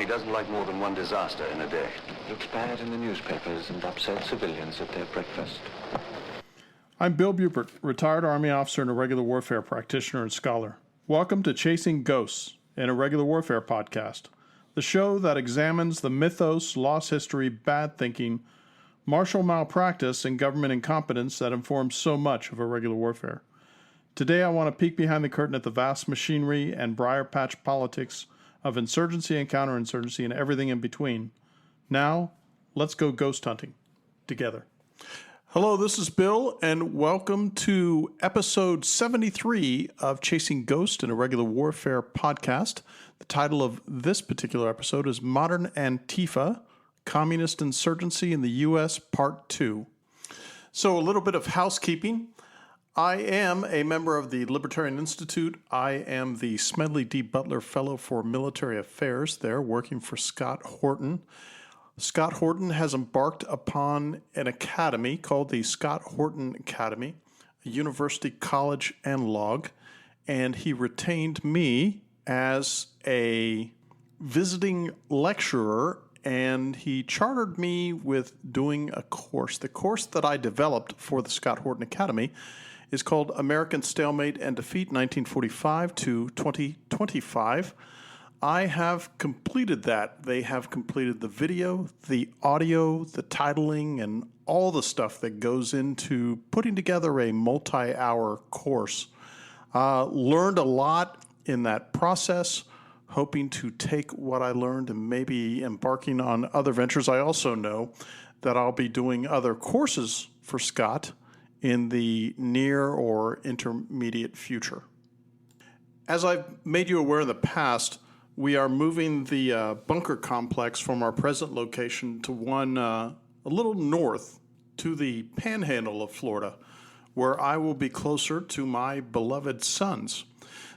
army doesn't like more than one disaster in a day. Looks bad in the newspapers and upset civilians at their breakfast. I'm Bill Bupert, retired Army officer and irregular warfare practitioner and scholar. Welcome to Chasing Ghosts, an irregular warfare podcast, the show that examines the mythos, lost history, bad thinking, martial malpractice, and government incompetence that informs so much of irregular warfare. Today I want to peek behind the curtain at the vast machinery and briar patch politics of insurgency and counterinsurgency and everything in between. Now, let's go ghost hunting together. Hello, this is Bill, and welcome to episode 73 of Chasing Ghosts, an Irregular Warfare podcast. The title of this particular episode is Modern Antifa, Communist Insurgency in the U.S. Part 2. So a little bit of housekeeping. I am a member of the Libertarian Institute. I am the Smedley D. Butler Fellow for Military Affairs there, working for Scott Horton. Scott Horton has embarked upon an academy called the Scott Horton Academy, a university college analog, and he retained me as a visiting lecturer, and he chartered me with doing a course. The course that I developed for the Scott Horton Academy is called American Stalemate and Defeat 1945 to 2025. I have completed that. They have completed the video, the audio, the titling, and all the stuff that goes into putting together a multi-hour course. Learned a lot in that process, hoping to take what I learned and maybe embarking on other ventures. I also know that I'll be doing other courses for Scott in the near or intermediate future. As I've made you aware in the past, we are moving the bunker complex from our present location to one a little north to the panhandle of Florida, where I will be closer to my beloved sons.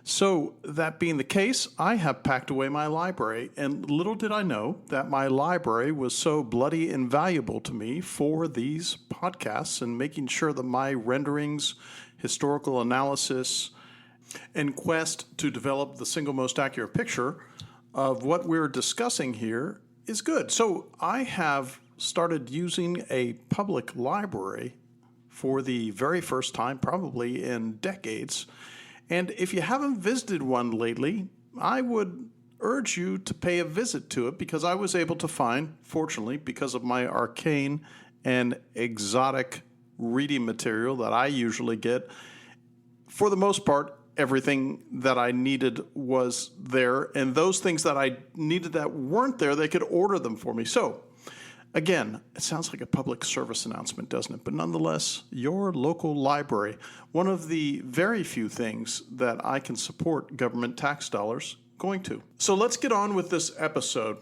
So that being the case, I have packed away my library, and little did I know that my library was so bloody invaluable to me for these podcasts and making sure that my renderings, historical analysis, and quest to develop the single most accurate picture of what we're discussing here is good. So I have started using a public library for the very first time, probably in decades. And if you haven't visited one lately, I would urge you to pay a visit to it, because I was able to find, fortunately, because of my arcane and exotic reading material that I usually get, for the most part, everything that I needed was there. And those things that I needed that weren't there, they could order them for me. So, again, it sounds like a public service announcement, doesn't it? But nonetheless, your local library, one of the very few things that I can support government tax dollars going to. So let's get on with this episode.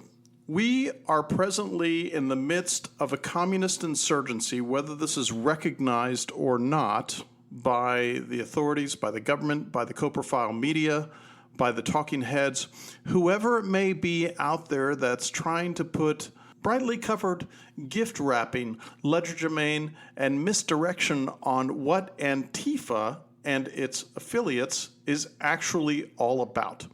We are presently in the midst of a communist insurgency, whether this is recognized or not by the authorities, by the government, by the co-profile media, by the talking heads, whoever it may be out there that's trying to put brightly covered gift wrapping, legerdemain, and misdirection on what Antifa and its affiliates is actually all about.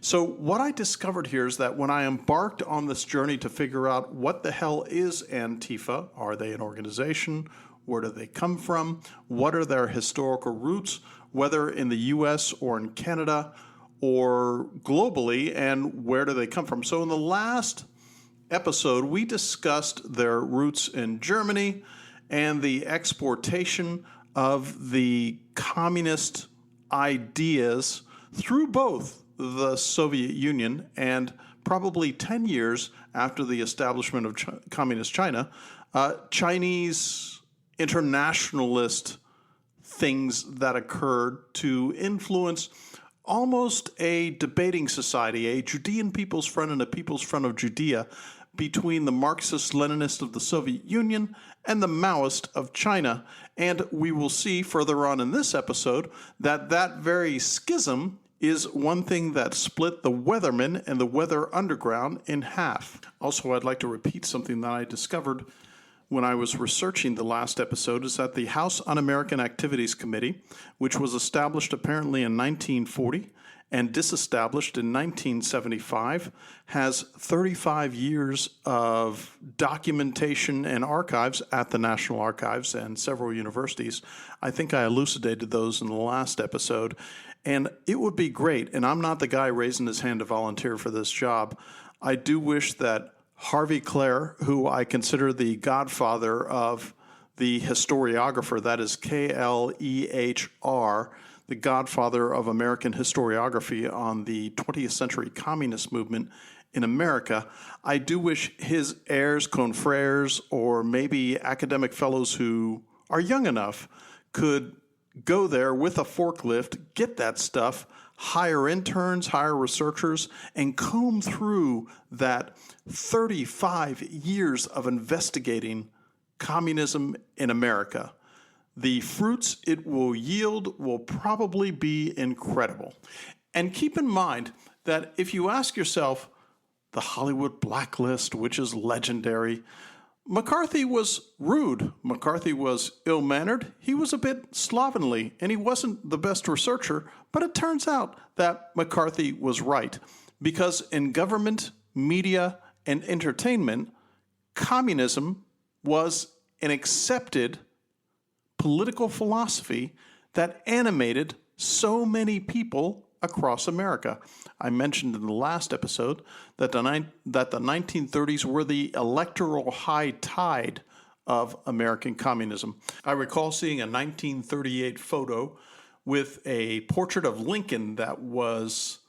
So what I discovered here is that when I embarked on this journey to figure out what the hell is Antifa, are they an organization? Where do they come from? What are their historical roots, whether in the U.S. or in Canada or globally, and where do they come from? So in the last episode, we discussed their roots in Germany and the exportation of the communist ideas through both the Soviet Union and probably 10 years after the establishment of Communist China, Chinese internationalist things that occurred to influence almost a debating society, a Judean People's Front and a People's Front of Judea between the Marxist-Leninists of the Soviet Union and the Maoist of China. And we will see further on in this episode that that very schism is one thing that split the Weathermen and the Weather Underground in half. Also, I'd like to repeat something that I discovered when I was researching the last episode, is that the House Un-American Activities Committee, which was established apparently in 1940 and disestablished in 1975, has 35 years of documentation and archives at the National Archives and several universities. I think I elucidated those in the last episode. And it would be great, and I'm not the guy raising his hand to volunteer for this job. I do wish that Harvey Clare, who I consider the godfather of the historiographer, that is Klehr, the godfather of American historiography on the 20th century communist movement in America. I do wish his heirs, confreres, or maybe academic fellows who are young enough could go there with a forklift, get that stuff, hire interns, hire researchers, and comb through that 35 years of investigating communism in America. The fruits it will yield will probably be incredible. And keep in mind that if you ask yourself, the Hollywood blacklist, which is legendary, McCarthy was rude. McCarthy was ill-mannered. He was a bit slovenly, and he wasn't the best researcher. But it turns out that McCarthy was right, because in government, media, and entertainment, communism was an accepted political philosophy that animated so many people across America. I mentioned in the last episode that the 1930s were the electoral high tide of American communism. I recall seeing a 1938 photo with a portrait of Lincoln that was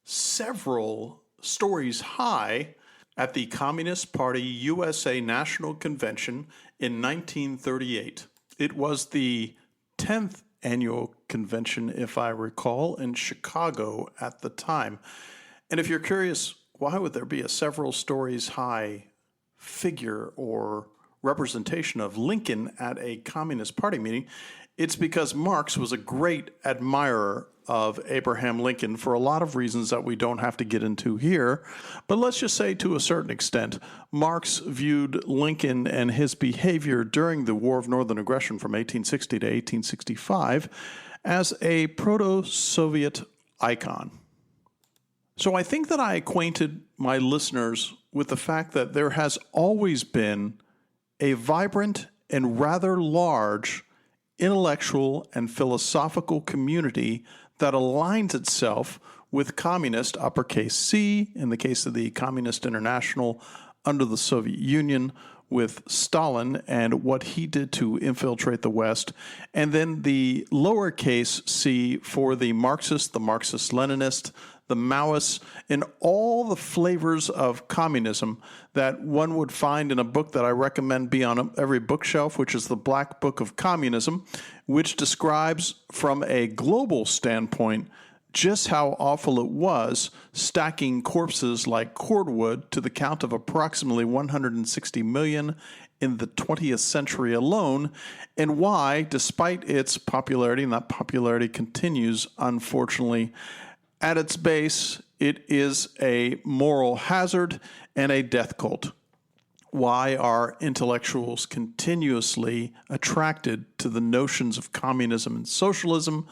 several stories high at the Communist Party USA National Convention in 1938. It was the 10th annual convention, if I recall, in Chicago at the time. And if you're curious, why would there be a several stories high figure or representation of Lincoln at a Communist Party meeting? It's because Marx was a great admirer of Abraham Lincoln for a lot of reasons that we don't have to get into here. But let's just say to a certain extent, Marx viewed Lincoln and his behavior during the War of Northern Aggression from 1860 to 1865 as a proto-Soviet icon. So I think that I acquainted my listeners with the fact that there has always been a vibrant and rather large intellectual and philosophical community that aligns itself with communist, uppercase C, in the case of the Communist International under the Soviet Union, with Stalin and what he did to infiltrate the West, and then the lowercase c for the Marxist-Leninist, the Maoists, and all the flavors of communism that one would find in a book that I recommend be on every bookshelf, which is the Black Book of Communism, which describes from a global standpoint just how awful it was stacking corpses like cordwood to the count of approximately 160 million in the 20th century alone, and why, despite its popularity, and that popularity continues, unfortunately, at its base, it is a moral hazard and a death cult. Why are intellectuals continuously attracted to the notions of communism and socialism?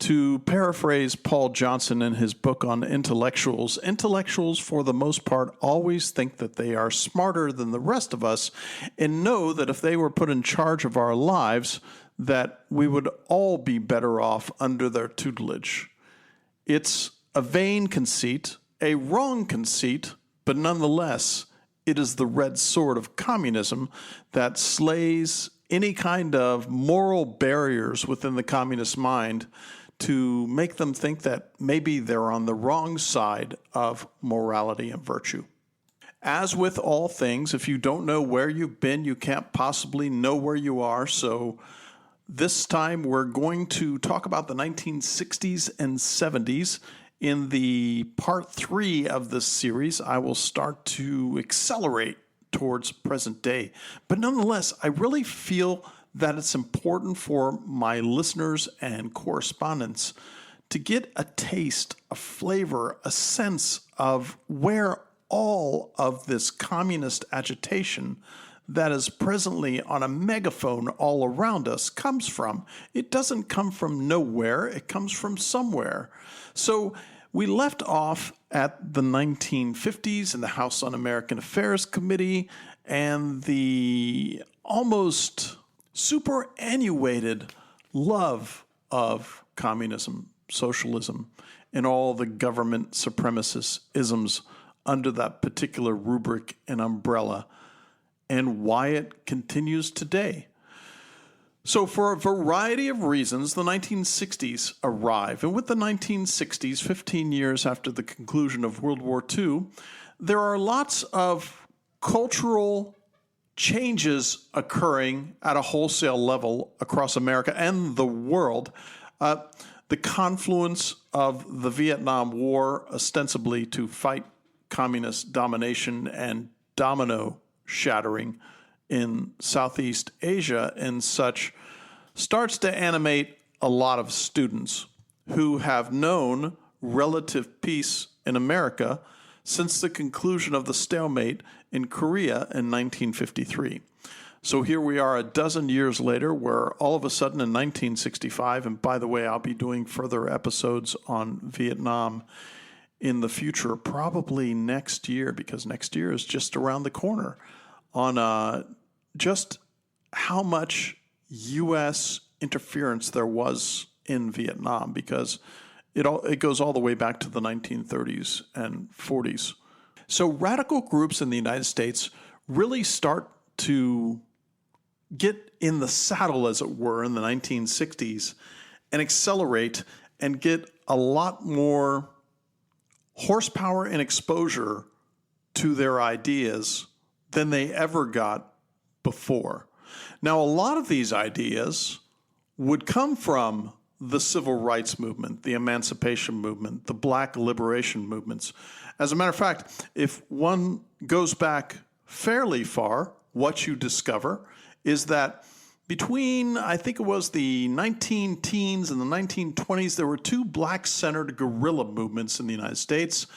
To paraphrase Paul Johnson in his book on intellectuals, intellectuals for the most part always think that they are smarter than the rest of us and know that if they were put in charge of our lives, that we would all be better off under their tutelage. It's a vain conceit, a wrong conceit, but nonetheless, it is the red sword of communism that slays any kind of moral barriers within the communist mind to make them think that maybe they're on the wrong side of morality and virtue. As with all things, if you don't know where you've been, you can't possibly know where you are. So this time we're going to talk about the 1960s and 70s. In the part 3 of this series, I will start to accelerate towards present day. But nonetheless, I really feel that it's important for my listeners and correspondents to get a taste, a flavor, a sense of where all of this communist agitation that is presently on a megaphone all around us comes from. It doesn't come from nowhere, it comes from somewhere. So we left off at the 1950s in the House Un-American Affairs Committee and the almost superannuated love of communism, socialism, and all the government supremacist isms under that particular rubric and umbrella, and why it continues today. So for a variety of reasons, the 1960s arrive. And with the 1960s, 15 years after the conclusion of World War II, there are lots of cultural changes occurring at a wholesale level across America and the world. The confluence of the Vietnam War, ostensibly to fight communist domination and domino shattering in Southeast Asia and such, starts to animate a lot of students who have known relative peace in America since the conclusion of the stalemate in Korea in 1953. So here we are a dozen years later, where all of a sudden in 1965, and by the way, I'll be doing further episodes on Vietnam in the future, probably next year, because next year is just around the corner, on just how much U.S. interference there was in Vietnam, because it goes all the way back to the 1930s and 40s. So radical groups in the United States really start to get in the saddle, as it were, in the 1960s and accelerate and get a lot more horsepower and exposure to their ideas than they ever got before. Now, a lot of these ideas would come from the civil rights movement, the emancipation movement, the black liberation movements. As a matter of fact, if one goes back fairly far, what you discover is that between, I think it was the 19-teens and the 1920s, there were two black-centered guerrilla movements in the United States,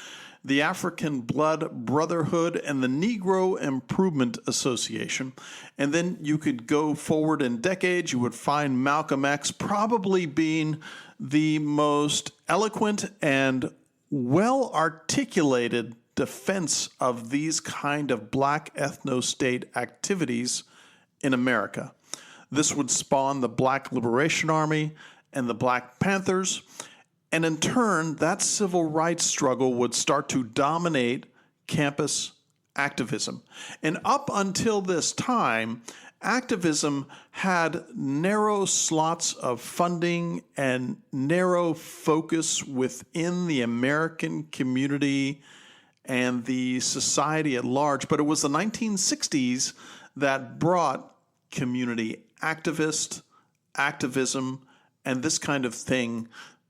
the African Blood Brotherhood and the Negro Improvement Association. And then you could go forward in decades, you would find Malcolm X probably being the most eloquent and well-articulated defense of these kind of black ethno-state activities in America. This would spawn the Black Liberation Army and the Black Panthers, and in turn, that civil rights struggle would start to dominate campus activism. And up until this time, activism had narrow slots of funding and narrow focus within the American community and the society at large. But it was the 1960s that brought community activism, and this kind of thing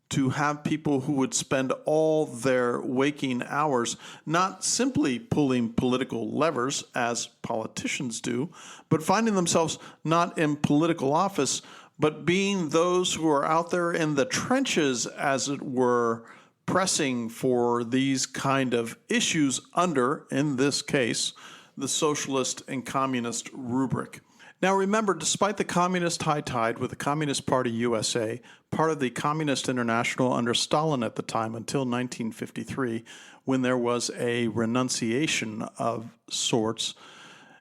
to have people who would spend all their waking hours not simply pulling political levers as politicians do, but finding themselves not in political office, but being those who are out there in the trenches, as it were, pressing for these kind of issues under, in this case, the socialist and communist rubric. Now remember, despite the communist high tide with the Communist Party USA, part of the Communist International under Stalin at the time until 1953, when there was a renunciation of sorts,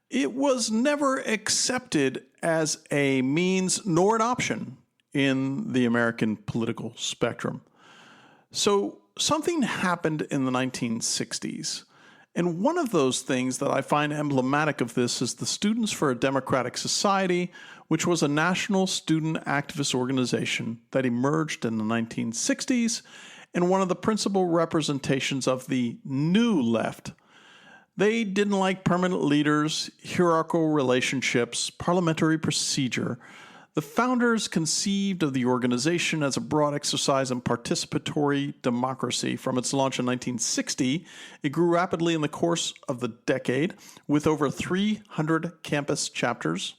it was never accepted as a means nor an option in the American political spectrum. So something happened in the 1960s. And one of those things that I find emblematic of this is the Students for a Democratic Society, which was a national student activist organization that emerged in the 1960s and one of the principal representations of the new left. They didn't like permanent leaders, hierarchical relationships, parliamentary procedure. The founders conceived of the organization as a broad exercise in participatory democracy. From its launch in 1960, it grew rapidly in the course of the decade, with over 300 campus chapters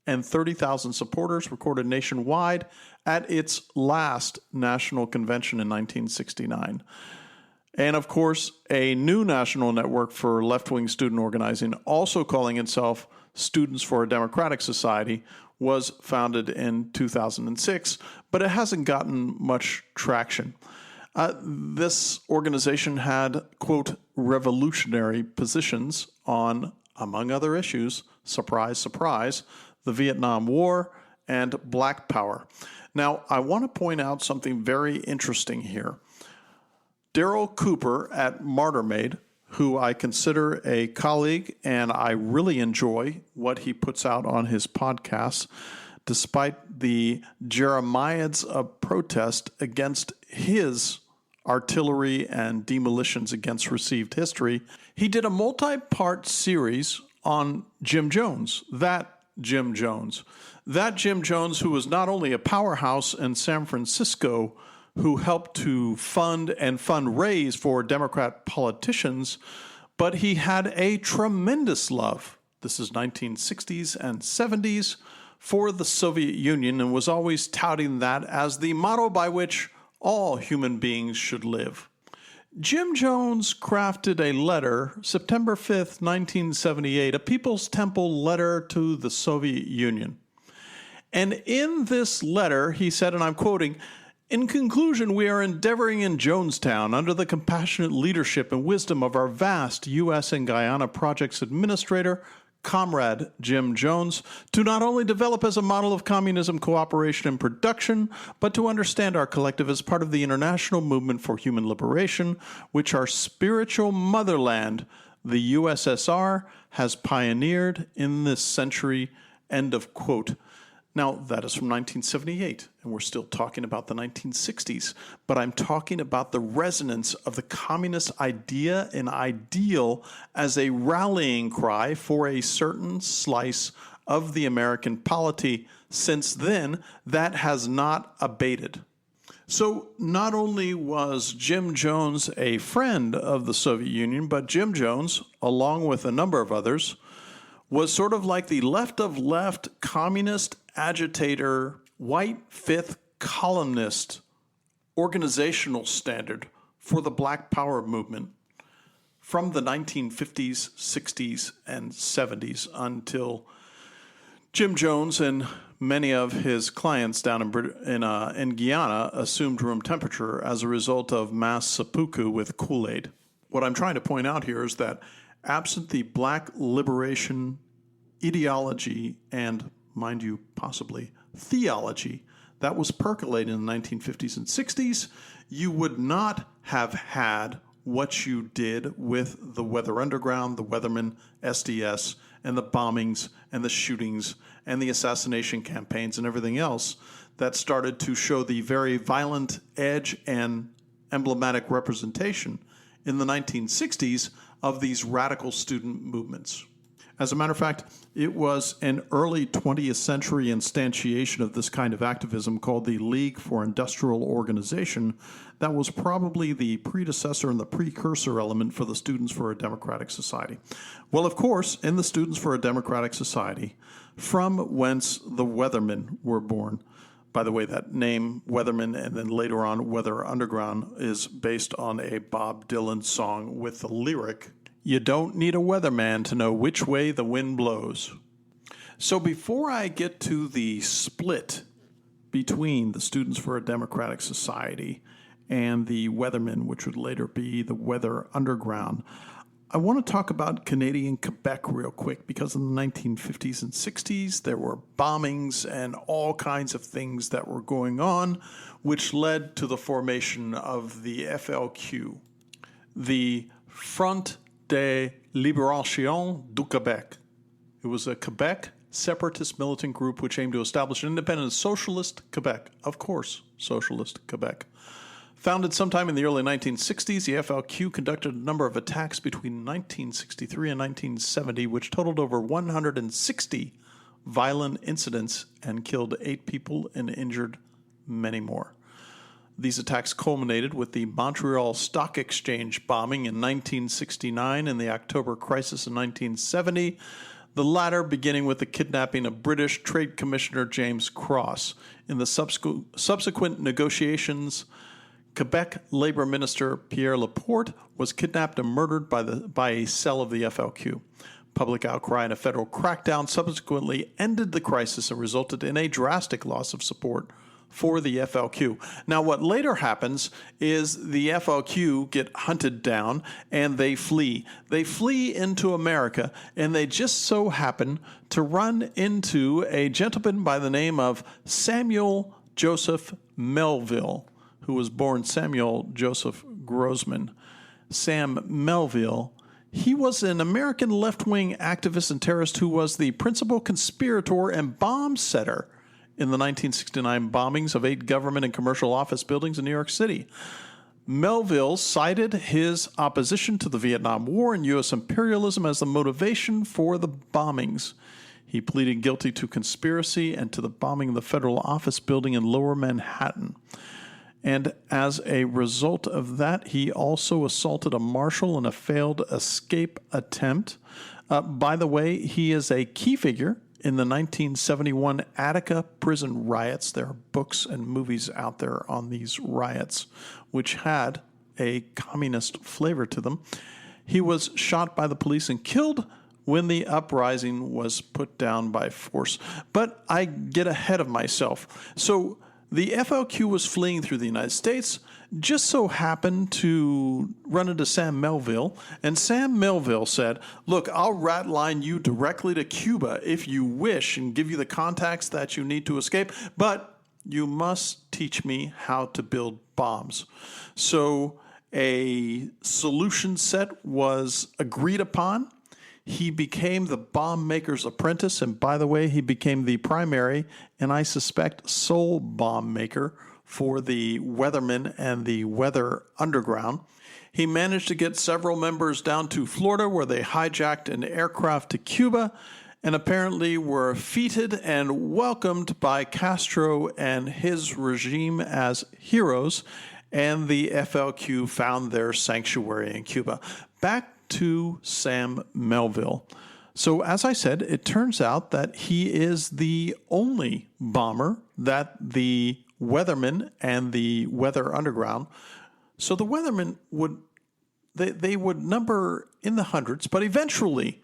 and 30,000 supporters recorded nationwide at its last national convention in 1969. And of course, a new national network for left-wing student organizing, also calling itself Students for a Democratic Society, was founded in 2006, but it hasn't gotten much traction. This organization had, quote, revolutionary positions on, among other issues, surprise, surprise, the Vietnam War and Black Power. Now, I want to point out something very interesting here. Daryl Cooper at Martyrmade, who I consider a colleague and I really enjoy what he puts out on his podcasts, despite the jeremiads of protest against his artillery and demolitions against received history, he did a multi-part series on Jim Jones, that Jim Jones who was not only a powerhouse in San Francisco, who helped to fund and fundraise for Democrat politicians, but he had a tremendous love, this is 1960s and 70s, for the Soviet Union, and was always touting that as the motto by which all human beings should live. Jim Jones crafted a letter, September 5th, 1978, a People's Temple letter to the Soviet Union. And in this letter, he said, and I'm quoting, "In conclusion, we are endeavoring in Jonestown, under the compassionate leadership and wisdom of our vast U.S. and Guyana Projects Administrator, Comrade Jim Jones, to not only develop as a model of communism cooperation and production, but to understand our collective as part of the international movement for human liberation, which our spiritual motherland, the USSR, has pioneered in this century," end of quote. Now, that is from 1978, and we're still talking about the 1960s, but I'm talking about the resonance of the communist idea and ideal as a rallying cry for a certain slice of the American polity. Since then, that has not abated. So not only was Jim Jones a friend of the Soviet Union, but Jim Jones, along with a number of others, was sort of like the left of left communist agitator, white fifth columnist organizational standard for the Black Power movement from the 1950s, 60s, and 70s until Jim Jones and many of his clients down in Guyana assumed room temperature as a result of mass seppuku with Kool-Aid. What I'm trying to point out here is that absent the Black liberation ideology and, mind you, possibly theology that was percolating in the 1950s and 60s, you would not have had what you did with the Weather Underground, the Weathermen, SDS, and the bombings and the shootings and the assassination campaigns and everything else that started to show the very violent edge and emblematic representation in the 1960s of these radical student movements. As a matter of fact, it was an early 20th century instantiation of this kind of activism called the League for Industrial Organization that was probably the predecessor and the precursor element for the Students for a Democratic Society. Well, of course, in the Students for a Democratic Society, from whence the Weathermen were born. By the way, that name, Weathermen, and then later on Weather Underground, is based on a Bob Dylan song with the lyric, "You don't need a weatherman to know which way the wind blows." So before I get to the split between the Students for a Democratic Society and the Weathermen, which would later be the Weather Underground, I want to talk about Canadian Quebec real quick, because in the 1950s and 60s, there were bombings and all kinds of things that were going on, which led to the formation of the FLQ, the Front de Libération du Québec. It was a Quebec separatist militant group which aimed to establish an independent socialist Quebec. Of course, socialist Quebec. Founded sometime in the early 1960s, the FLQ conducted a number of attacks between 1963 and 1970, which totaled over 160 violent incidents and killed 8 people and injured many more. These attacks culminated with the Montreal Stock Exchange bombing in 1969 and the October crisis in 1970, the latter beginning with the kidnapping of British Trade Commissioner James Cross. In the subsequent negotiations, Quebec Labor Minister Pierre Laporte was kidnapped and murdered by a cell of the FLQ. Public outcry and a federal crackdown subsequently ended the crisis and resulted in a drastic loss of support for the FLQ. Now, what later happens is the FLQ get hunted down and they flee. They flee into America, and they just so happen to run into a gentleman by the name of Samuel Joseph Melville, who was born Samuel Joseph Grossman. Sam Melville, he was an American left-wing activist and terrorist who was the principal conspirator and bomb setter in the 1969 bombings of 8 government and commercial office buildings in New York City. Melville cited his opposition to the Vietnam War and U.S. imperialism as the motivation for the bombings. He pleaded guilty to conspiracy and to the bombing of the federal office building in Lower Manhattan. And as a result of that, he also assaulted a marshal in a failed escape attempt. By the way, he is a key figure in the 1971 Attica prison riots. There are books and movies out there on these riots, which had a communist flavor to them. He was shot by the police and killed when the uprising was put down by force. But I get ahead of myself. So the FLQ was fleeing through the United States, just so happened to run into Sam Melville, and Sam Melville said, look, I'll ratline you directly to Cuba if you wish and give you the contacts that you need to escape, but you must teach me how to build bombs. So a solution set was agreed upon. He became the bomb maker's apprentice, and by the way, he became the primary, and I suspect sole bomb maker for the Weathermen and the Weather Underground. He managed to get several members down to Florida, where they hijacked an aircraft to Cuba, and apparently were feted and welcomed by Castro and his regime as heroes, and the FLQ found their sanctuary in Cuba. Back to Sam Melville. So as I said, it turns out that he is the only bomber that the Weathermen and the Weather Underground. So the Weathermen would number in the hundreds, but eventually,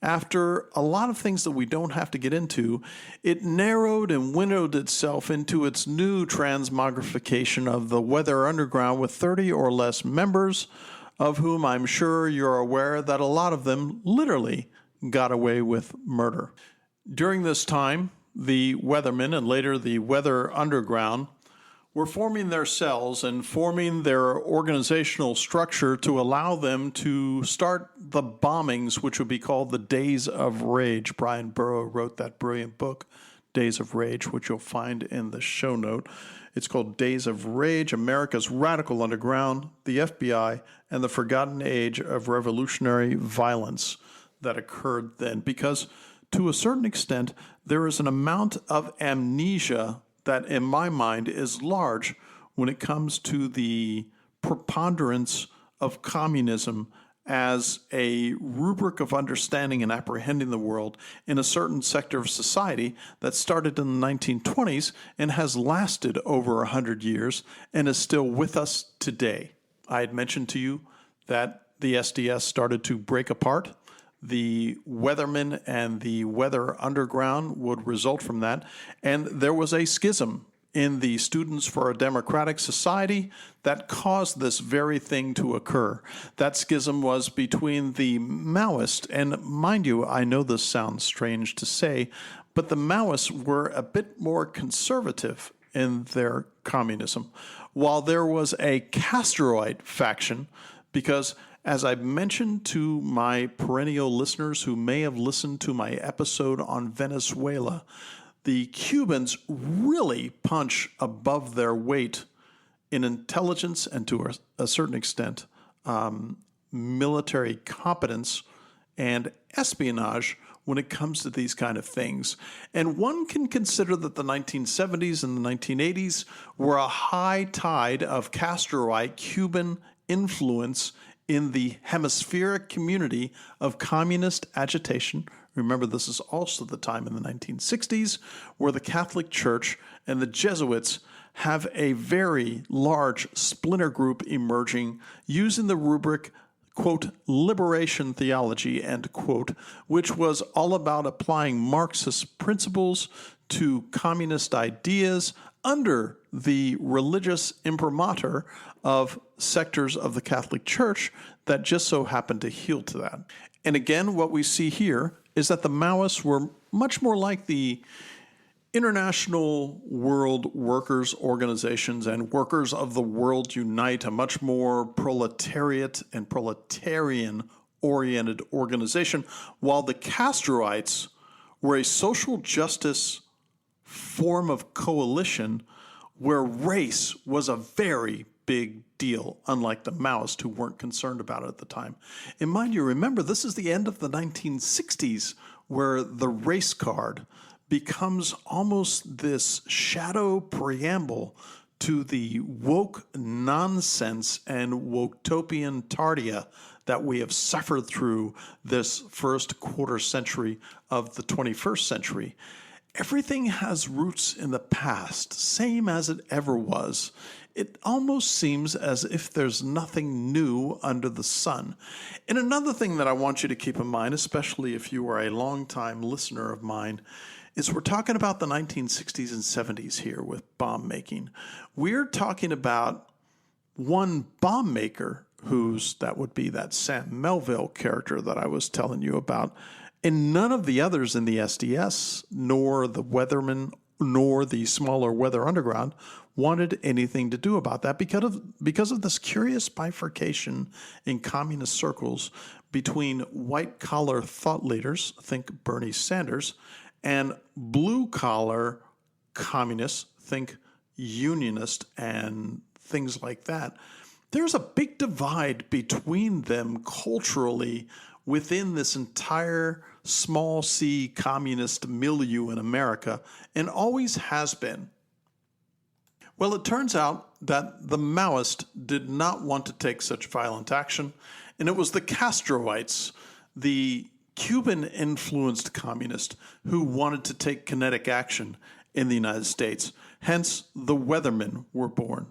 after a lot of things that we don't have to get into, it narrowed and winnowed itself into its new transmogrification of the Weather Underground with 30 or less members, of whom I'm sure you're aware that a lot of them literally got away with murder. During this time, the Weathermen and later the Weather Underground were forming their cells and forming their organizational structure to allow them to start the bombings, which would be called the Days of Rage. Brian Burrow wrote that brilliant book, Days of Rage, which you'll find in the show note. It's called Days of Rage, America's Radical Underground, the FBI, and the Forgotten Age of Revolutionary Violence that occurred then. Because to a certain extent, there is an amount of amnesia that, in my mind, is large when it comes to the preponderance of communism as a rubric of understanding and apprehending the world in a certain sector of society that started in the 1920s and has lasted over 100 years and is still with us today. I had mentioned to you that the SDS started to break apart. The Weathermen and the Weather Underground would result from that, and there was a schism in the Students for a Democratic Society that caused this very thing to occur. That schism was between the Maoists, and mind you, I know this sounds strange to say, but the Maoists were a bit more conservative in their communism, while there was a Castroite faction, because as I mentioned to my perennial listeners who may have listened to my episode on Venezuela, the Cubans really punch above their weight in intelligence and to a certain extent military competence and espionage when it comes to these kind of things. And one can consider that the 1970s and the 1980s were a high tide of Castroite Cuban influence in the hemispheric community of communist agitation. Remember, this is also the time in the 1960s where the Catholic Church and the Jesuits have a very large splinter group emerging using the rubric, quote, liberation theology, end quote, which was all about applying Marxist principles to communist ideas under the religious imprimatur of sectors of the Catholic Church that just so happened to yield to that. And again, what we see here is that the Maoists were much more like the International World Workers Organizations and Workers of the World Unite, a much more proletariat and proletarian-oriented organization, while the Castroites were a social justice form of coalition where race was a very big deal, unlike the Maoists who weren't concerned about it at the time. And mind you, remember, this is the end of the 1960s where the race card becomes almost this shadow preamble to the woke nonsense and woke-topian tardia that we have suffered through this first quarter century of the 21st century. Everything has roots in the past, same as it ever was. It almost seems as if there's nothing new under the sun. And another thing that I want you to keep in mind, especially if you are a longtime listener of mine, is we're talking about the 1960s and 70s here with bomb making. We're talking about one bomb maker that would be that Sam Melville character that I was telling you about, and none of the others in the SDS, nor the Weathermen, nor the smaller Weather Underground wanted anything to do about that because of this curious bifurcation in communist circles between white-collar thought leaders, think Bernie Sanders, and blue-collar communists, think unionist and things like that. There's a big divide between them culturally within this entire small c communist milieu in America, and always has been. Well, it turns out that the Maoists did not want to take such violent action, and it was the Castroites, the Cuban-influenced communists, who wanted to take kinetic action in the United States. Hence, the Weathermen were born.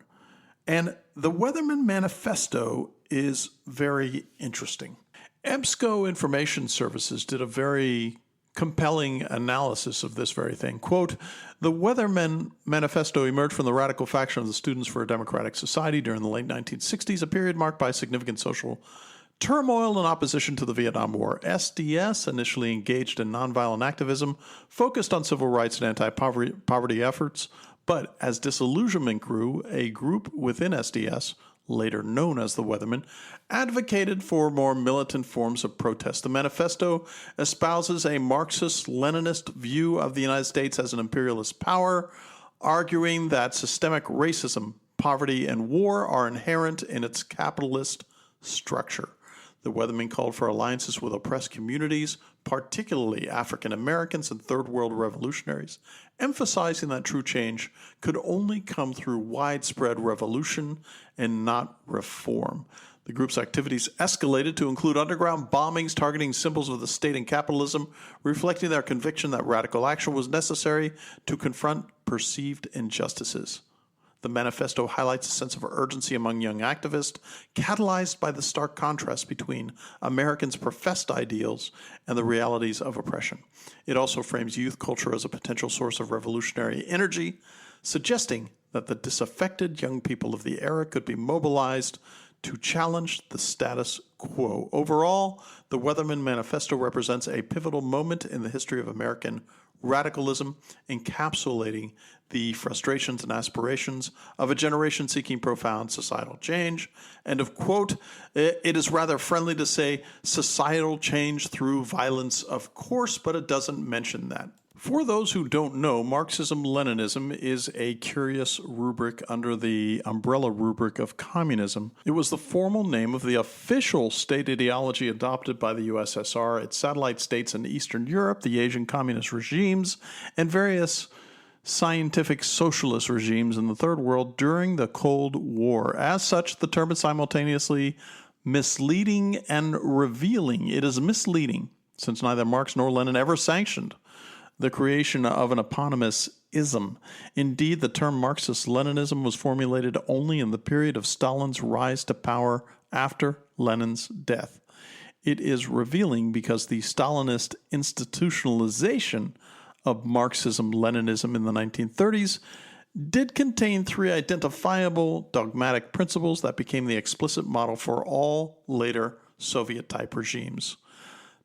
And the Weatherman Manifesto is very interesting. EBSCO Information Services did a very compelling analysis of this very thing. Quote, the Weatherman Manifesto emerged from the radical faction of the Students for a Democratic Society during the late 1960s, a period marked by significant social turmoil and opposition to the Vietnam War. SDS initially engaged in nonviolent activism, focused on civil rights and anti-poverty efforts, but as disillusionment grew, a group within SDS, later known as the Weathermen, advocated for more militant forms of protest. The manifesto espouses a Marxist-Leninist view of the United States as an imperialist power, arguing that systemic racism, poverty, and war are inherent in its capitalist structure. The Weathermen called for alliances with oppressed communities, particularly African Americans and Third World revolutionaries, emphasizing that true change could only come through widespread revolution and not reform. The group's activities escalated to include underground bombings targeting symbols of the state and capitalism, reflecting their conviction that radical action was necessary to confront perceived injustices. The manifesto highlights a sense of urgency among young activists, catalyzed by the stark contrast between Americans' professed ideals and the realities of oppression. It also frames youth culture as a potential source of revolutionary energy, suggesting that the disaffected young people of the era could be mobilized to challenge the status quo. Overall, the Weatherman Manifesto represents a pivotal moment in the history of American radicalism, encapsulating the frustrations and aspirations of a generation seeking profound societal change. And of quote, it is rather friendly to say societal change through violence, of course, but it doesn't mention that. For those who don't know, Marxism-Leninism is a curious rubric under the umbrella rubric of communism. It was the formal name of the official state ideology adopted by the USSR, its satellite states in Eastern Europe, the Asian communist regimes, and various scientific socialist regimes in the Third World during the Cold War. As such, the term is simultaneously misleading and revealing. It is misleading, since neither Marx nor Lenin ever sanctioned the creation of an eponymous ism. Indeed, the term Marxist-Leninism was formulated only in the period of Stalin's rise to power after Lenin's death. It is revealing because the Stalinist institutionalization of Marxism-Leninism in the 1930s did contain three identifiable dogmatic principles that became the explicit model for all later Soviet-type regimes.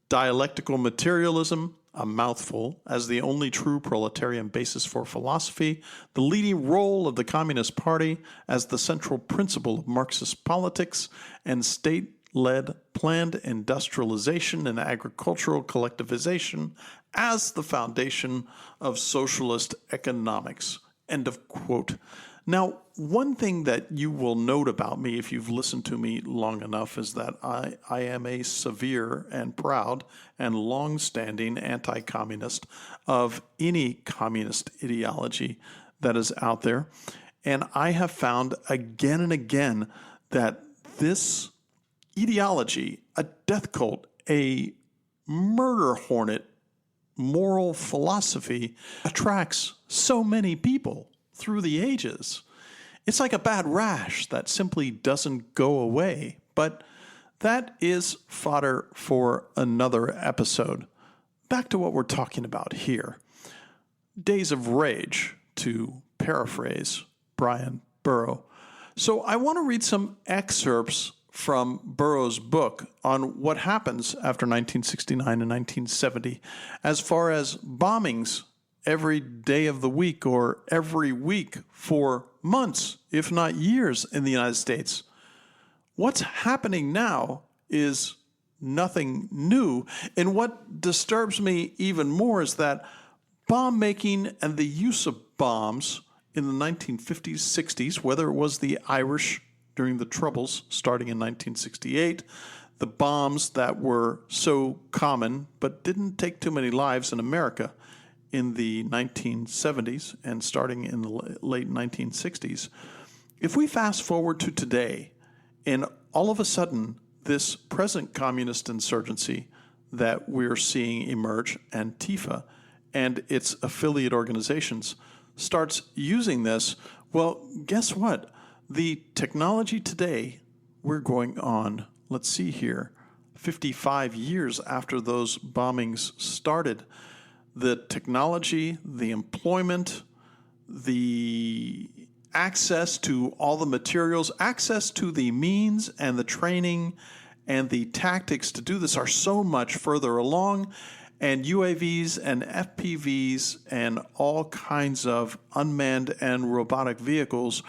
Dialectical materialism, a mouthful, as the only true proletarian basis for philosophy, the leading role of the Communist Party as the central principle of Marxist politics, and state-led planned industrialization and agricultural collectivization as the foundation of socialist economics. End of quote. Now, one thing that you will note about me if you've listened to me long enough is that I am a severe and proud and long-standing anti-communist of any communist ideology that is out there. And I have found again and again that this ideology, a death cult, a murder hornet moral philosophy, attracts so many people through the ages. It's like a bad rash that simply doesn't go away. But that is fodder for another episode. Back to what we're talking about here. Days of Rage, to paraphrase Brian Burrow. So I want to read some excerpts from Burrow's book on what happens after 1969 and 1970 as far as bombings every day of the week or every week for months, if not years, in the United States. What's happening now is nothing new. And what disturbs me even more is that bomb making and the use of bombs in the 1950s, 60s, whether it was the Irish during the Troubles starting in 1968, the bombs that were so common but didn't take too many lives in America in the 1970s and starting in the late 1960s. If we fast forward to today, and all of a sudden this present communist insurgency that we're seeing emerge, Antifa, and its affiliate organizations starts using this, well, guess what? The technology today, we're going on, let's see here, 55 years after those bombings started. The technology, the employment, the access to all the materials, access to the means and the training and the tactics to do this are so much further along. And UAVs and FPVs and all kinds of unmanned and robotic vehicles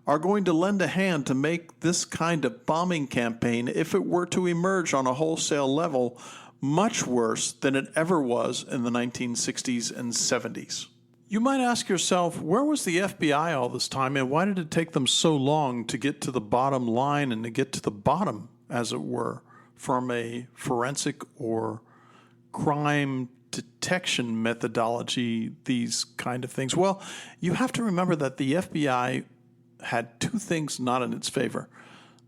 are going to lend a hand to make this kind of bombing campaign, if it were to emerge on a wholesale level, much worse than it ever was in the 1960s and 70s. You might ask yourself, where was the FBI all this time, and why did it take them so long to get to the bottom line and to get to the bottom, as it were, from a forensic or crime detection methodology, these kind of things? Well, you have to remember that the FBI had two things not in its favor.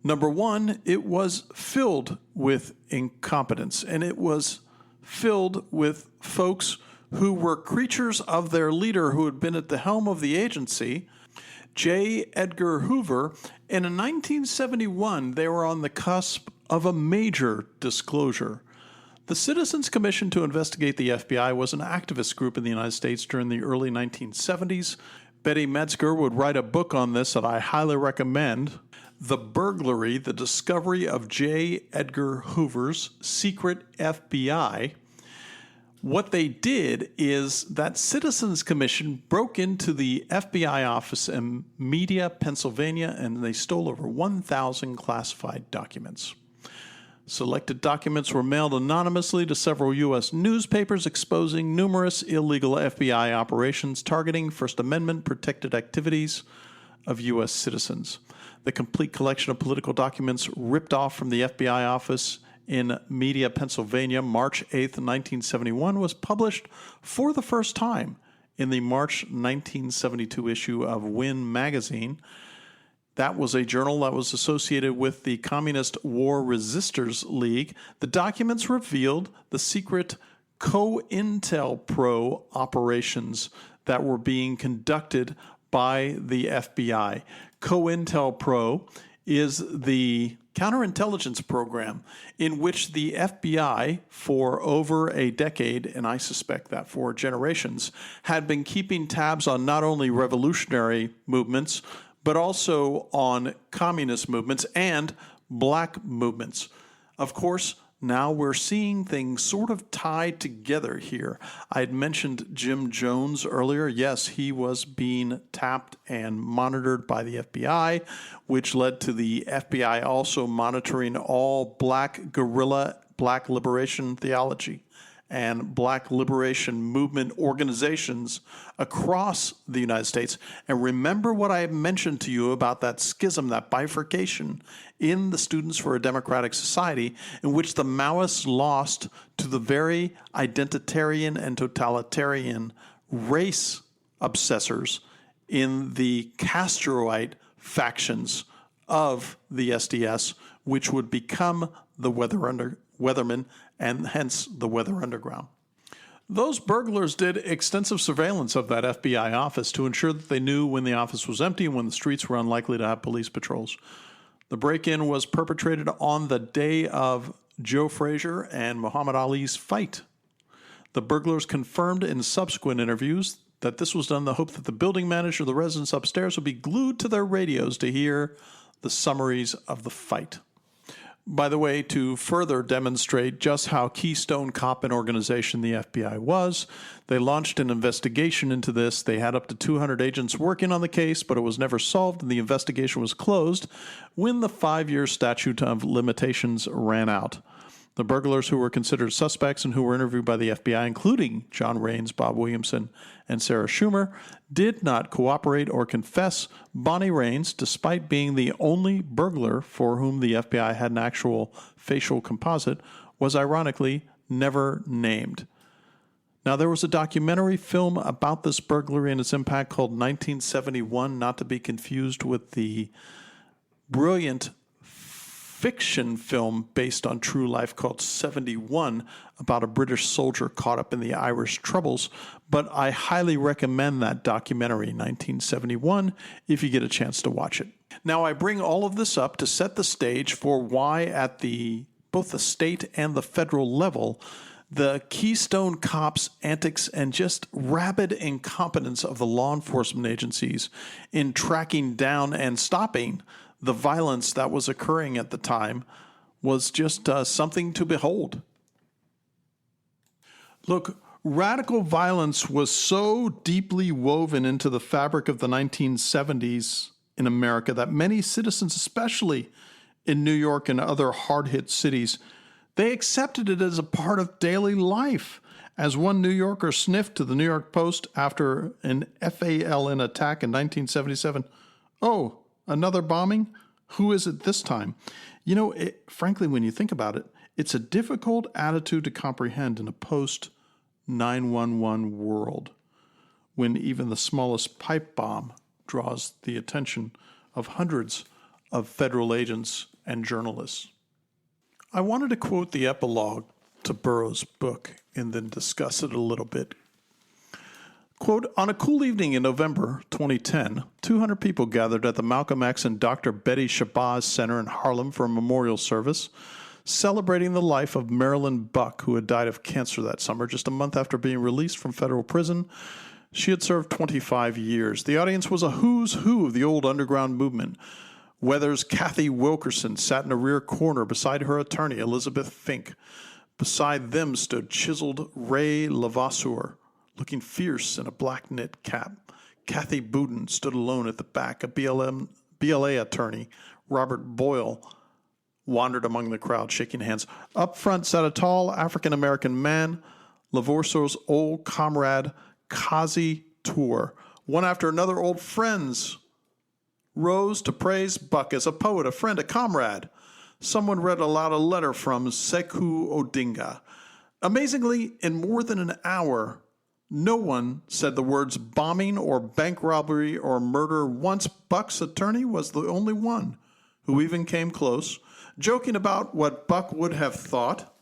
Number one, it was filled with incompetence, and it was filled with folks who were creatures of their leader who had been at the helm of the agency, J. Edgar Hoover. And in 1971, they were on the cusp of a major disclosure. The Citizens Commission to investigate the FBI was an activist group in the United States during the early 1970s. Betty Metzger would write a book on this that I highly recommend. The Burglary, the Discovery of J. Edgar Hoover's Secret FBI. What they did is that Citizens Commission broke into the FBI office in Media, Pennsylvania, and they stole over 1,000 classified documents. Selected documents were mailed anonymously to several U.S. newspapers, exposing numerous illegal FBI operations targeting First Amendment protected activities of U.S. citizens. The complete collection of political documents ripped off from the FBI office in Media, Pennsylvania, March 8th, 1971, was published for the first time in the March 1972 issue of Win magazine. That was a journal that was associated with the Communist War Resisters League. The documents revealed the secret COINTELPRO operations that were being conducted by the FBI. COINTELPRO is the counterintelligence program in which the FBI, for over a decade, and I suspect that for generations, had been keeping tabs on not only revolutionary movements, but also on communist movements and black movements. Of course, now we're seeing things sort of tied together here. I had mentioned Jim Jones earlier. Yes, he was being tapped and monitored by the FBI, which led to the FBI also monitoring all black guerrilla, black liberation theology, and black liberation movement organizations across the United States. And remember what I mentioned to you about that schism, that bifurcation in the Students for a Democratic Society, in which the Maoists lost to the very identitarian and totalitarian race obsessors in the Castroite factions of the SDS, which would become the Weathermen, and hence the Weather Underground. Those burglars did extensive surveillance of that FBI office to ensure that they knew when the office was empty and when the streets were unlikely to have police patrols. The break-in was perpetrated on the day of Joe Frazier and Muhammad Ali's fight. The burglars confirmed in subsequent interviews that this was done in the hope that the building manager, the residents upstairs, would be glued to their radios to hear the summaries of the fight. By the way, to further demonstrate just how Keystone Cop an organization the FBI was, they launched an investigation into this. They had up to 200 agents working on the case, but it was never solved, and the investigation was closed when the 5-year statute of limitations ran out. The burglars who were considered suspects and who were interviewed by the FBI, including John Raines, Bob Williamson, and Sarah Schumer, did not cooperate or confess. Bonnie Raines, despite being the only burglar for whom the FBI had an actual facial composite, was ironically never named. Now, there was a documentary film about this burglary and its impact called 1971, not to be confused with the brilliant fiction film based on true life called 71 about a British soldier caught up in the Irish Troubles, but I highly recommend that documentary, 1971, if you get a chance to watch it. Now, I bring all of this up to set the stage for why at both the state and the federal level, the Keystone Cops' antics and just rabid incompetence of the law enforcement agencies in tracking down and stopping the violence that was occurring at the time was just something to behold. Look, radical violence was so deeply woven into the fabric of the 1970s in America that many citizens, especially in New York and other hard-hit cities, they accepted it as a part of daily life. As one New Yorker sniffed to the New York Post after an FALN attack in 1977, "Oh, another bombing? Who is it this time?" You know, frankly, when you think about it, it's a difficult attitude to comprehend in a post-9/11 world when even the smallest pipe bomb draws the attention of hundreds of federal agents and journalists. I wanted to quote the epilogue to Burroughs' book and then discuss it a little bit. Quote, "On a cool evening in November 2010, 200 people gathered at the Malcolm X and Dr. Betty Shabazz Center in Harlem for a memorial service celebrating the life of Marilyn Buck, who had died of cancer that summer just a month after being released from federal prison. She had served 25 years. The audience was a who's who of the old underground movement. Weather's Kathy Wilkerson sat in a rear corner beside her attorney, Elizabeth Fink. Beside them stood chiseled Ray Levasseur, looking fierce in a black knit cap. Kathy Boudin stood alone at the back. A BLA attorney, Robert Boyle, wandered among the crowd, shaking hands. Up front sat a tall African-American man, Levaseur's old comrade, Kazi Tour. One after another, old friends rose to praise Buck as a poet, a friend, a comrade. Someone read aloud a letter from Sekou Odinga. Amazingly, in more than an hour, no one said the words bombing or bank robbery or murder once. Buck's attorney was the only one who even came close, joking about what Buck would have thought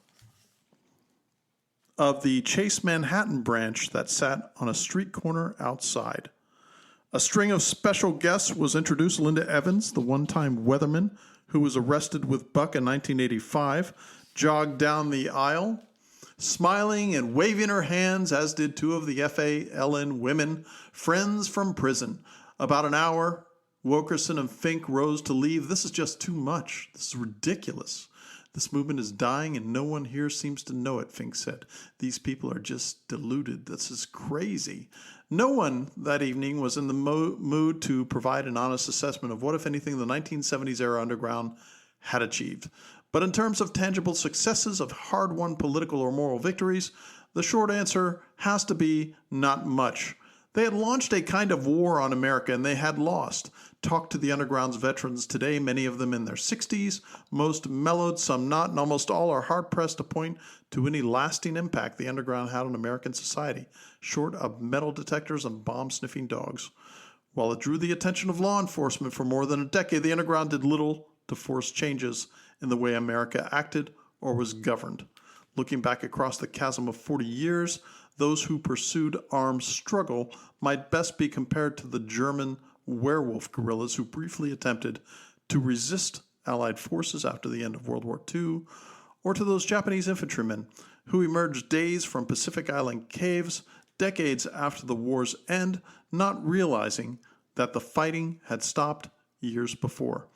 of the Chase Manhattan branch that sat on a street corner outside. A string of special guests was introduced. Linda Evans, the one-time weatherman who was arrested with Buck in 1985, jogged down the aisle, smiling and waving her hands, as did two of the FALN women, friends from prison. About an hour, Wilkerson and Fink rose to leave. This is just too much. This is ridiculous. This movement is dying and no one here seems to know it, Fink said. These people are just deluded. This is crazy. No one that evening was in the mood to provide an honest assessment of what, if anything, the 1970s era underground had achieved. But in terms of tangible successes, of hard-won political or moral victories, the short answer has to be not much. They had launched a kind of war on America, and they had lost. Talk to the Underground's veterans today, many of them in their 60s, most mellowed, some not, and almost all are hard-pressed to point to any lasting impact the Underground had on American society, short of metal detectors and bomb-sniffing dogs. While it drew the attention of law enforcement for more than a decade, the Underground did little to force changes in the way America acted or was governed. Looking back across the chasm of 40 years, those who pursued armed struggle might best be compared to the German werewolf guerrillas who briefly attempted to resist Allied forces after the end of World War II, or to those Japanese infantrymen who emerged days from Pacific Island caves decades after the war's end, not realizing that the fighting had stopped years before.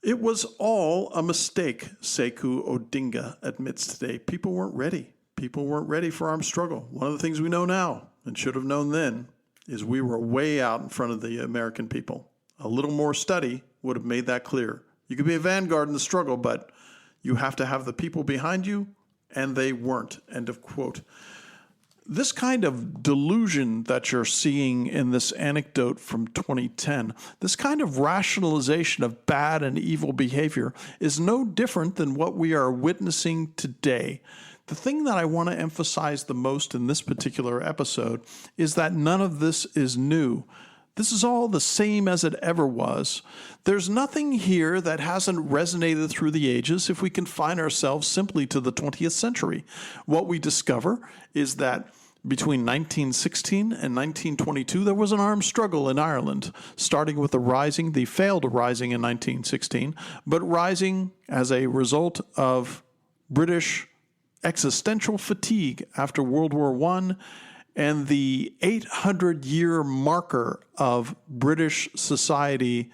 It was all a mistake, Sekou Odinga admits today. People weren't ready. People weren't ready for armed struggle. One of the things we know now, and should have known then, is we were way out in front of the American people. A little more study would have made that clear. You could be a vanguard in the struggle, but you have to have the people behind you, and they weren't. End of quote. This kind of delusion that you're seeing in this anecdote from 2010, this kind of rationalization of bad and evil behavior is no different than what we are witnessing today. The thing that I want to emphasize the most in this particular episode is that none of this is new. This is all the same as it ever was. There's nothing here that hasn't resonated through the ages if we confine ourselves simply to the 20th century. What we discover is that between 1916 and 1922, there was an armed struggle in Ireland, starting with the failed rising in 1916, but rising as a result of British existential fatigue after World War I and the 800-year marker of British society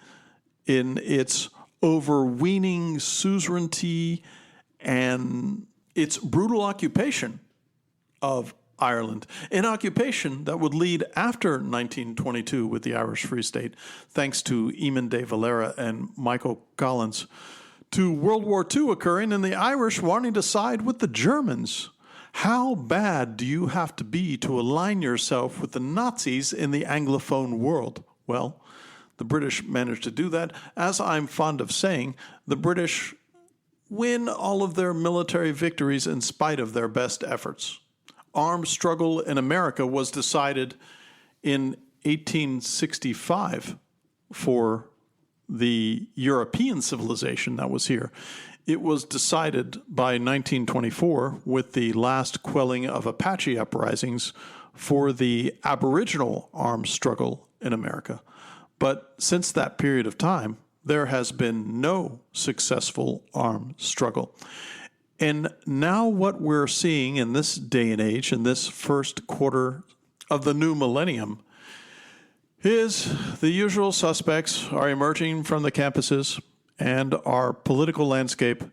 in its overweening suzerainty and its brutal occupation of Ireland, an occupation that would lead after 1922 with the Irish Free State, thanks to Eamon de Valera and Michael Collins, to World War II occurring and the Irish wanting to side with the Germans. How bad do you have to be to align yourself with the Nazis in the Anglophone world? Well, the British managed to do that. As I'm fond of saying, the British win all of their military victories in spite of their best efforts. Armed struggle in America was decided in 1865 for the European civilization that was here. It was decided by 1924 with the last quelling of Apache uprisings for the Aboriginal armed struggle in America. But since that period of time, there has been no successful armed struggle. And now what we're seeing in this day and age, in this first quarter of the new millennium, is the usual suspects are emerging from the campuses and our political landscape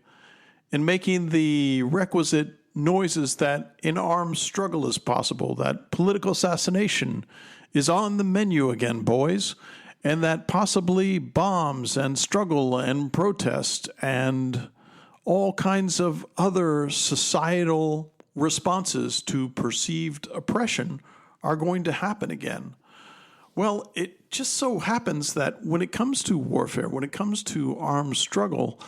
and making the requisite noises that an armed struggle is possible, that political assassination is on the menu again, boys, and that possibly bombs and struggle and protest and all kinds of other societal responses to perceived oppression are going to happen again. Well, it just so happens that when it comes to warfare, when it comes to armed struggle,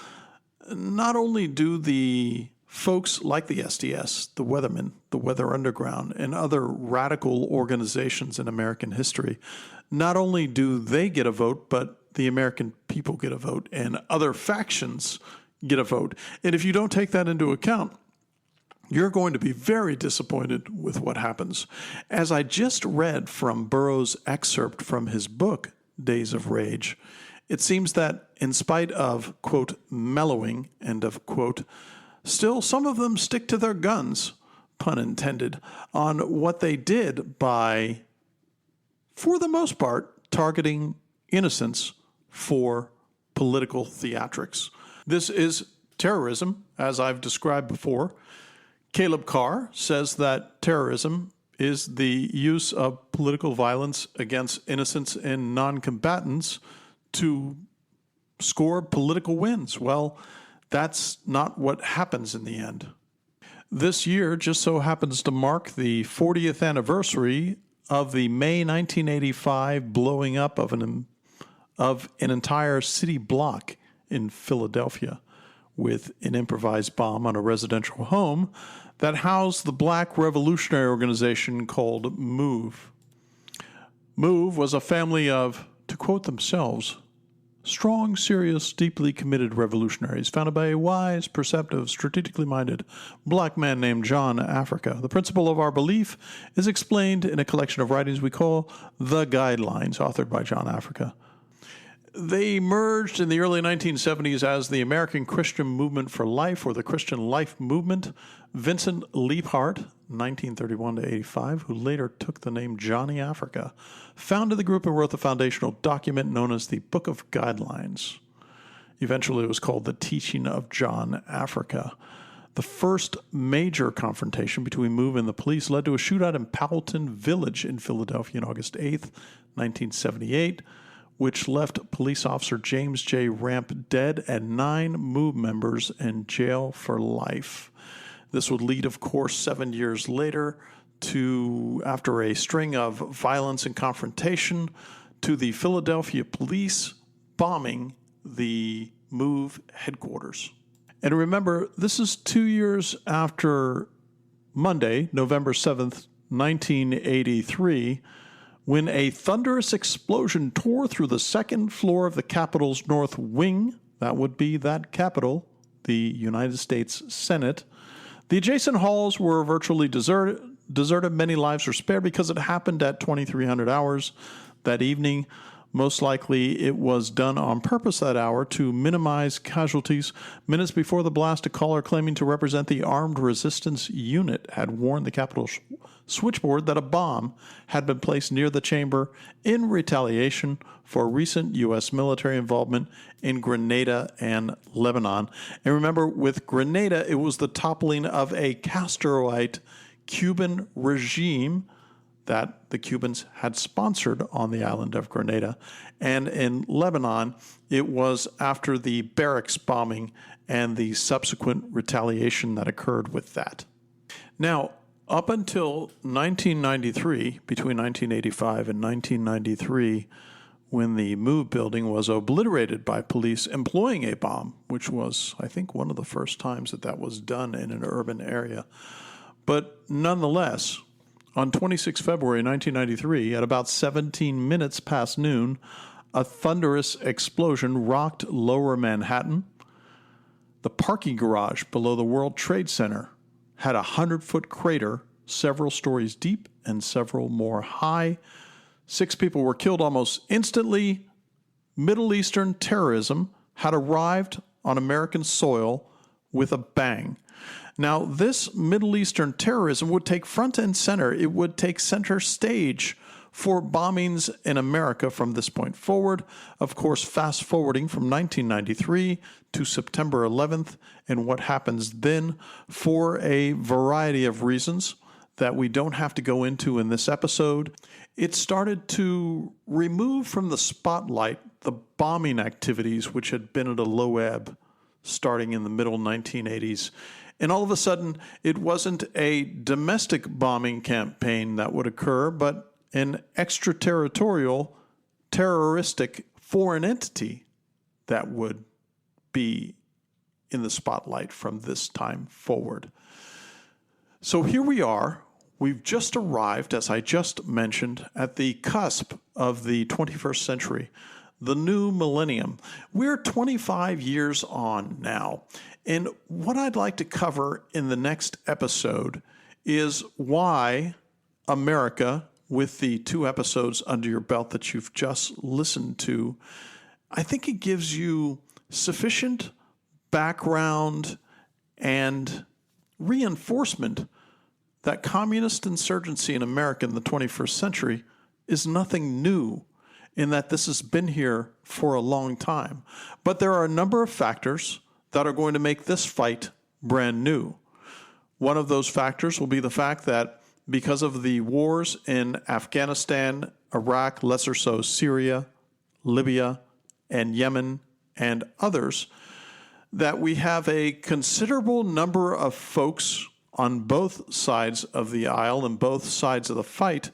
not only do the folks like the SDS, the Weathermen, the Weather Underground, and other radical organizations in American history, not only do they get a vote, but the American people get a vote, and other factions get a vote. And if you don't take that into account, you're going to be very disappointed with what happens. As I just read from Burroughs' excerpt from his book, Days of Rage, it seems that in spite of, quote, mellowing, end of quote, still some of them stick to their guns, pun intended, on what they did by, for the most part, targeting innocents for political theatrics. This is terrorism, as I've described before. Caleb Carr says that terrorism is the use of political violence against innocents and non-combatants to score political wins. Well, that's not what happens in the end. This year just so happens to mark the 40th anniversary of the May 1985 blowing up of an entire city block in Philadelphia with an improvised bomb on a residential home that housed the black revolutionary organization called MOVE. MOVE was a family of, to quote themselves, strong, serious, deeply committed revolutionaries founded by a wise, perceptive, strategically minded black man named John Africa. The principle of our belief is explained in a collection of writings we call The Guidelines, authored by John Africa. They emerged in the early 1970s as the American Christian Movement for Life, or the Christian Life Movement. Vincent Leaphart, 1931 to 85, who later took the name Johnny Africa, founded the group and wrote the foundational document known as the Book of Guidelines. Eventually it was called the Teaching of John Africa. The first major confrontation between MOVE and the police led to a shootout in Powelton Village in Philadelphia on August 8th, 1978, which left police officer James J. Ramp dead and 9 MOVE members in jail for life. This would lead, of course, 7 years later to, after a string of violence and confrontation, to the Philadelphia police bombing the MOVE headquarters. And remember, this is 2 years after Monday, November 7th, 1983, when a thunderous explosion tore through the second floor of the Capitol's North Wing. That would be that Capitol, the United States Senate. The adjacent halls were virtually deserted. Many lives were spared because it happened at 2300 hours that evening. Most likely it was done on purpose that hour to minimize casualties. Minutes before the blast, a caller claiming to represent the Armed Resistance Unit had warned the Capitol switchboard that a bomb had been placed near the chamber in retaliation for recent U.S. military involvement in Grenada and Lebanon. And remember, with Grenada, it was the toppling of a Castroite Cuban regime that the Cubans had sponsored on the island of Grenada. And in Lebanon, it was after the barracks bombing and the subsequent retaliation that occurred with that. Now, up until 1993, between 1985 and 1993, when the MOVE building was obliterated by police employing a bomb, which was, I think, one of the first times that was done in an urban area. But nonetheless, on 26 February 1993, at about 17 minutes past noon, a thunderous explosion rocked lower Manhattan. The parking garage below the World Trade Center had a 100-foot crater, several stories deep and several more high. 6 people were killed almost instantly. Middle Eastern terrorism had arrived on American soil with a bang. Now, this Middle Eastern terrorism would take front and center. It would take center stage for bombings in America from this point forward. Of course, fast forwarding from 1993 to September 11th and what happens then for a variety of reasons that we don't have to go into in this episode. It started to remove from the spotlight the bombing activities which had been at a low ebb starting in the middle 1980s. And all of a sudden, it wasn't a domestic bombing campaign that would occur, but an extraterritorial, terroristic foreign entity that would be in the spotlight from this time forward. So here we are. We've just arrived, as I just mentioned, at the cusp of the 21st century. the new millennium. We're 25 years on now. And what I'd like to cover in the next episode is why America, with the 2 episodes under your belt that you've just listened to, I think it gives you sufficient background and reinforcement that communist insurgency in America in the 21st century is nothing new, in that this has been here for a long time. But there are a number of factors that are going to make this fight brand new. One of those factors will be the fact that because of the wars in Afghanistan, Iraq, lesser so Syria, Libya, and Yemen, and others, that we have a considerable number of folks on both sides of the aisle and both sides of the fight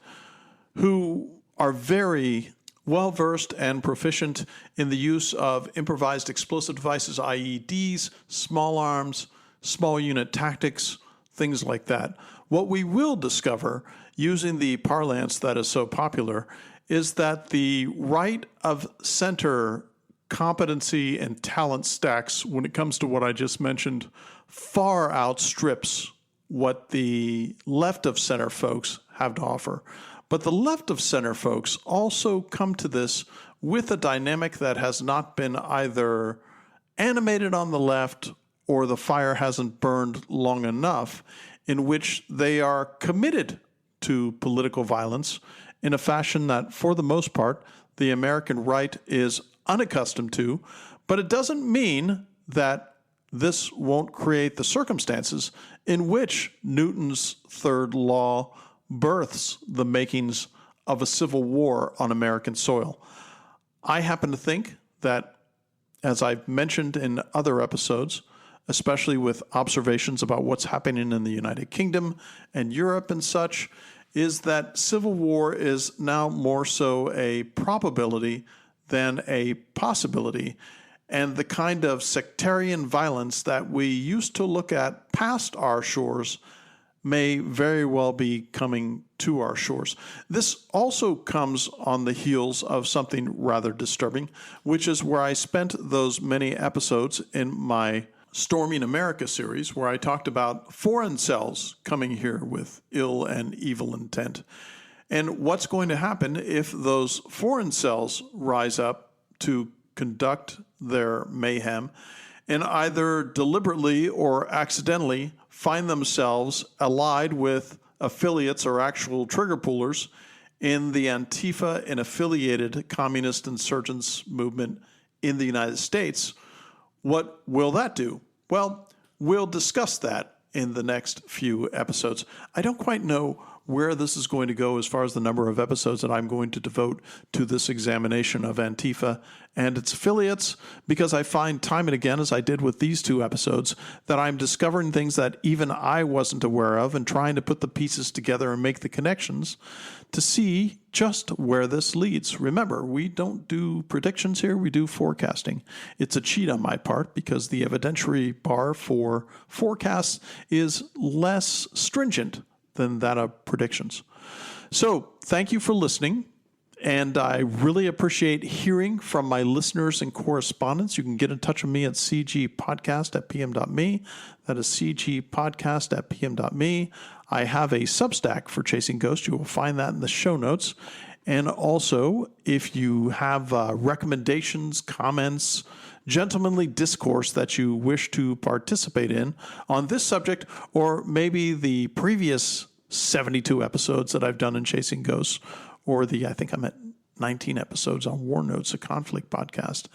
who are very well-versed and proficient in the use of improvised explosive devices, IEDs, small arms, small unit tactics, things like that. What we will discover, using the parlance that is so popular, is that the right of center competency and talent stacks, when it comes to what I just mentioned, far outstrips what the left of center folks have to offer. But the left of center folks also come to this with a dynamic that has not been either animated on the left or the fire hasn't burned long enough, in which they are committed to political violence in a fashion that, for the most part, the American right is unaccustomed to. But it doesn't mean that this won't create the circumstances in which Newton's third law births the makings of a civil war on American soil. I happen to think that, as I've mentioned in other episodes, especially with observations about what's happening in the United Kingdom and Europe and such, is that civil war is now more so a probability than a possibility. And the kind of sectarian violence that we used to look at past our shores may very well be coming to our shores. This also comes on the heels of something rather disturbing, which is where I spent those many episodes in my Storming America series, where I talked about foreign cells coming here with ill and evil intent. And what's going to happen if those foreign cells rise up to conduct their mayhem and either deliberately or accidentally find themselves allied with affiliates or actual trigger pullers in the Antifa and affiliated communist insurgents movement in the United States. What will that do? Well, we'll discuss that in the next few episodes. I don't quite know where this is going to go as far as the number of episodes that I'm going to devote to this examination of Antifa and its affiliates, because I find time and again, as I did with these 2 episodes, that I'm discovering things that even I wasn't aware of and trying to put the pieces together and make the connections to see just where this leads. Remember, we don't do predictions here, we do forecasting. It's a cheat on my part because the evidentiary bar for forecasts is less stringent than that of predictions. So thank you for listening, and I really appreciate hearing from my listeners and correspondents. You can get in touch with me at cgpodcast@pm.me. That is cgpodcast@pm.me. I have a Substack for Chasing Ghosts. You will find that in the show notes. And also, if you have recommendations, comments, gentlemanly discourse that you wish to participate in on this subject, or maybe the previous 72 episodes that I've done in Chasing Ghosts, or I think I'm at 19 episodes on War Notes, a conflict podcast,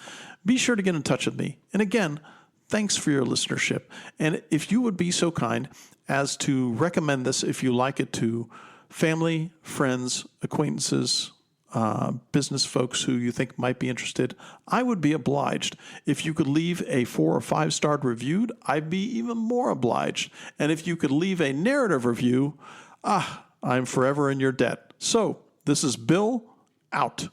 be sure to get in touch with me. And again, thanks for your listenership. And if you would be so kind as to recommend this, if you like it, to family, friends, acquaintances, business folks who you think might be interested, I would be obliged. If you could leave a 4 or 5-star review, I'd be even more obliged. And if you could leave a narrative review, I'm forever in your debt. So this is Bill, out.